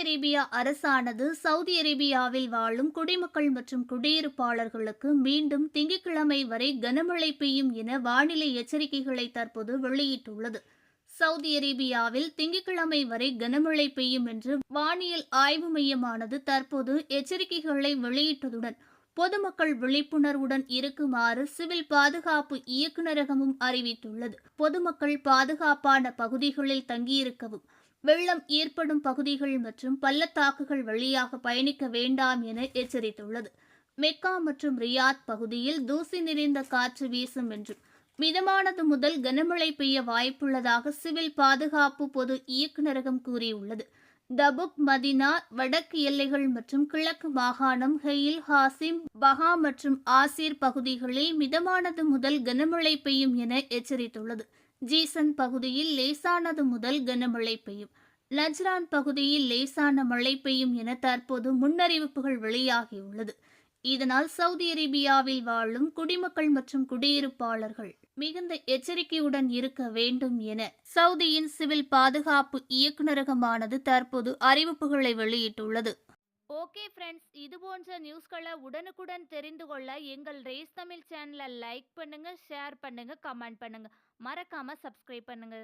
Arabia அரசானது Saudi அரேபியாவில் வாழும் குடிமக்கள் மற்றும் குடியிருப்பாளர்களுக்கு மீண்டும் திங்கட்கிழமை வரை கனமழை பெய்யும் என வானிலை எச்சரிக்கைகளை தற்போது வெளியிட்டுள்ளது. சவுதி அரேபியாவில் திங்கட்கிழமை வரை கனமழை பெய்யும் என்று வானியல் ஆய்வு மையமானது தற்போது எச்சரிக்கைகளை வெளியிட்டதுடன் பொதுமக்கள் விழிப்புணர்வுடன் இருக்குமாறு சிவில் பாதுகாப்பு இயக்குநரகமும் அறிவித்துள்ளது. பொதுமக்கள் பாதுகாப்பான பகுதிகளில் தங்கியிருக்கவும், வெள்ளம் ஏற்படும் பகுதிகள் மற்றும் பள்ளத்தாக்குகள் வழியாக பயணிக்க வேண்டாம் என எச்சரித்துள்ளது. மெக்கா மற்றும் ரியாத் பகுதியில் தூசி நிறைந்த காற்று வீசும் என்றும் மிதமானது முதல் கனமழை பெய்ய வாய்ப்புள்ளதாக சிவில் பாதுகாப்பு பொது இயக்குநரகம் கூறியுள்ளது. தபுக், மதினா, வடக்கு எல்லைகள் மற்றும் கிழக்கு மாகாணம், ஹெயில், ஹாசிம், பஹா மற்றும் ஆசிர் பகுதிகளில் மிதமானது முதல் கனமழை பெய்யும் என எச்சரித்துள்ளது. ஜீசன் பகுதியில் லேசானது முதல் கனமழை பெய்யும், நஜ்ரான் பகுதியில் லேசான மழை பெய்யும் என தற்போது முன்னறிவிப்புகள் வெளியாகியுள்ளது. இதனால் சவுதி அரேபியாவில் வாழும் குடிமக்கள் மற்றும் குடியிருப்பாளர்கள் மிகுந்த எச்சரிக்கையுடன் இருக்க வேண்டும் என சவுதியின் சிவில் பாதுகாப்பு இயக்குநரகமானது தற்போது அறிவிப்புகளை வெளியிட்டுள்ளது. ஓகே ஃப்ரெண்ட்ஸ், இது போன்ற நியூஸ்களை உடனுக்குடன் தெரிந்து கொள்ள எங்கள் ரேஸ் தமிழ் சேனலை லைக் பண்ணுங்க, ஷேர் பண்ணுங்க, கமெண்ட் பண்ணுங்க, மறக்காம சப்ஸ்கிரைப் பண்ணுங்க.